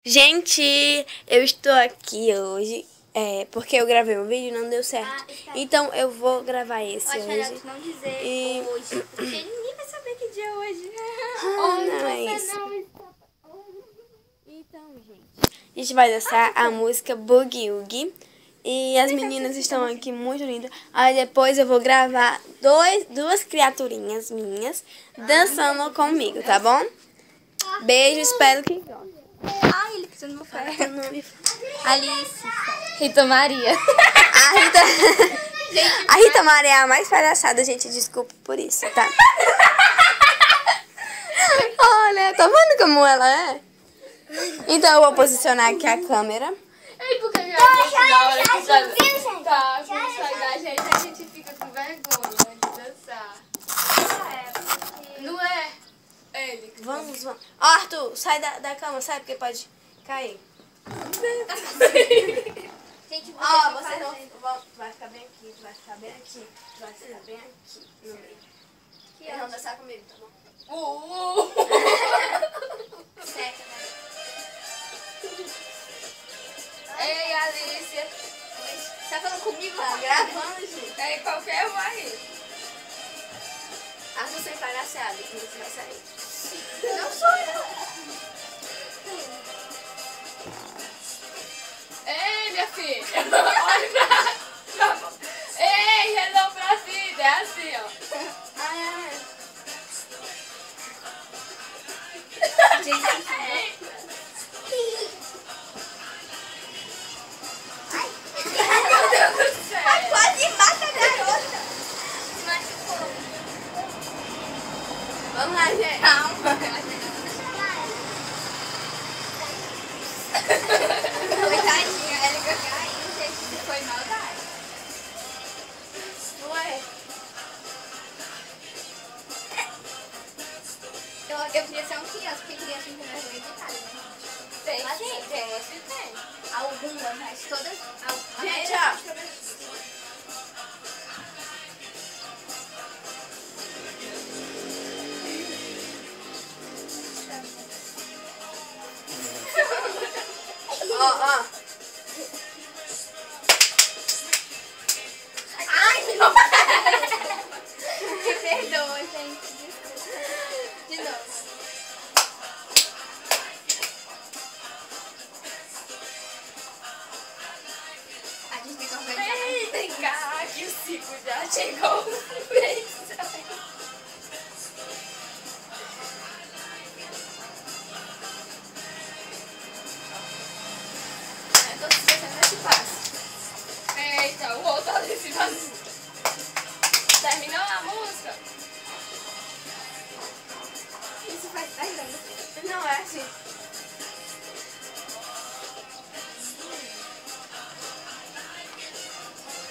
Gente, eu estou aqui hoje porque eu gravei um vídeo e não deu certo. Então eu vou gravar esse hoje. Melhor tu não dizer hoje, porque ninguém vai saber que dia é hoje. Não é isso. Então, gente, a gente vai dançar a música Boogie Woogie. E as meninas estão aqui muito lindas. Aí depois eu vou gravar duas criaturinhas minhas dançando comigo, tá bom? Beijo, espero que gostem. Ai, ele pisou no meu pé. Alice. Rita Maria. A Rita Maria é a mais palhaçada, gente. Desculpa por isso, tá? Olha, tá vendo como ela é? Então eu vou posicionar aqui a câmera. Ei, porque na hora que tá com a gente, a gente fica com vergonha de dançar. Não é? Ele. Vamos. Ó, Arthur, sai da cama, sai, porque pode cair. Gente, Ó, vocês vão... Vai ficar bem aqui, vai ficar bem aqui, vai ficar bem aqui, no meio. Eles vão dançar comigo, tá bom? Ei, Alicia. tá falando comigo? Tá gravando, gente. É qualquer um aí. Arthur sem palhaçada, que você vai sair. Não sou eu. Ei, minha filha. Olha pra... Ei, hello pra vida. É assim, ó. Ai. Meu Deus do céu. Quase mata a garota. Vamos lá, gente. Calma. Coitadinha, ela caiu, gente. Isso foi maldade. Ué. Eu queria ser uma criança, porque criança não tem vergonha de nada, né? Tem, Mas tem. algumas, mas todas. Gente, ó. Ó. Ai, não! Me perdoa, gente. Desculpa. De novo. A gente tem que organizar. Ei, vem cá, que o ciclo já chegou. Vem, Eu tô se esquecendo desse passo. eita, o outro ali se vazio. Terminou a música? Isso faz 10 anos. Não é assim.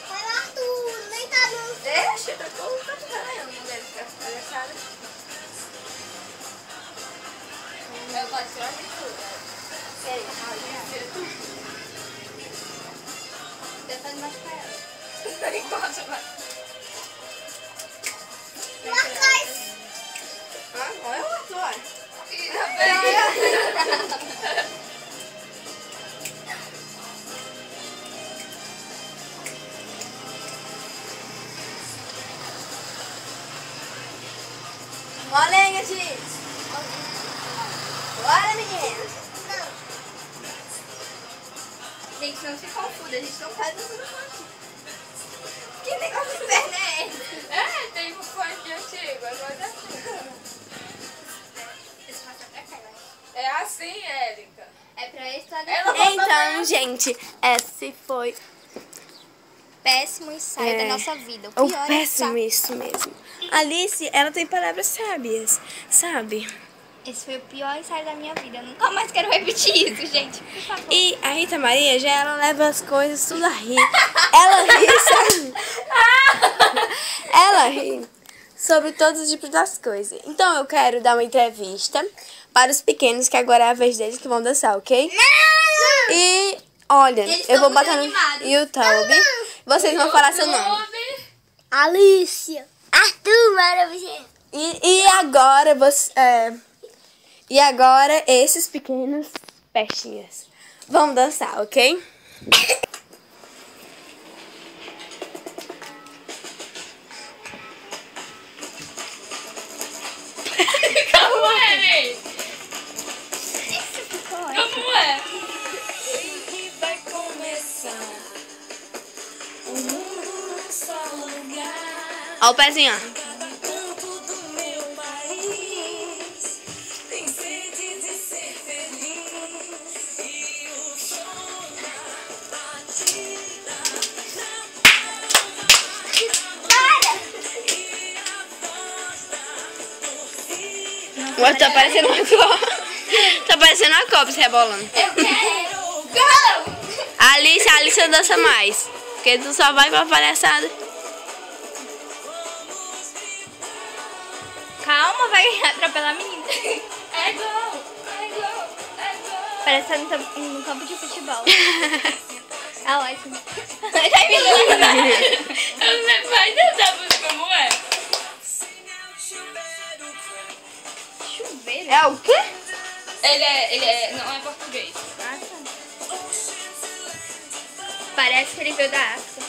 Vai lá, Arthur. Nem tá no... Deixa, eu tô trabalhando, não deve ficar palhaçada. Eu posso tirar de tudo. Peraí, Tentando machucar ela. Enquanto vai. olha o Arthur. Molenga, gente. Bora, menina. Gente, não se confuda, a gente não tá dançando funk. Que negócio de perna é esse? É, tem um funk antigo, agora é assim. Esse vai pra cá, eu acho. É assim, Érica. É pra esse lado. Ela botou Então, gente, esse foi Péssimo ensaio da nossa vida. o pior péssimo, ensaio. isso mesmo. Alice, ela tem palavras sábias, sabe? Esse foi o pior ensaio da minha vida. Eu nunca mais quero repetir isso, gente. Por favor. E a Rita Maria, já ela leva as coisas tudo a rir. Ela ri, sabe? Ela ri sobre todos os tipos das coisas. Então eu quero dar uma entrevista para os pequenos, que agora é a vez deles que vão dançar, ok? Não! E olha, Eles eu vou estão botar no muito animados. YouTube. Vocês vão falar seu nome. Alicia. Arthur, maravilhoso. E agora você. E agora esses pequenos Pestinhas. Vamos dançar, ok? Como é, véi? Como é? Vai começar o mundo num só lugar. Ó o pezinho, ó. Canto do meu país tem sede de ser feliz e o som da batida Agora tá parecendo uma cobra. Tá parecendo uma cobra se rebolando. Eu quero. Go! A Alice dança mais. Porque tu só vai pra palhaçada. Calma, vai atropelar a menina. É gol! É gol! É gol! Parece que tá no campo de futebol. É ótimo. Você vai dançar música como é? Chuveiro? É o quê? Não é português. Ah, tá. Parece que ele veio da África.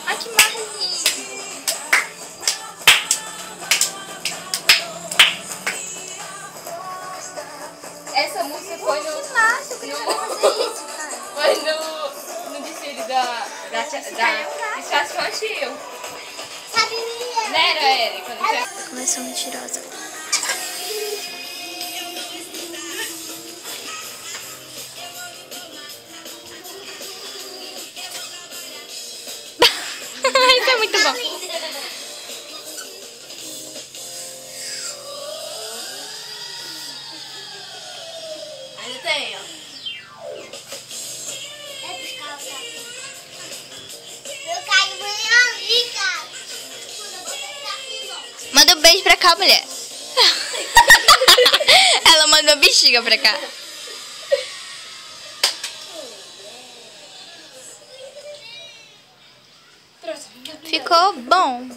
Ai, que marzinho. Essa música foi no... Que massa, eu queria fazer isso, cara. Foi no desfile da estácio infantil. Né, era ele? Quando você... Começou mentirosa. Isso é muito bom. Ainda tem, ó. Manda um beijo pra cá, mulher. Ela mandou bexiga pra cá. Ficou bom.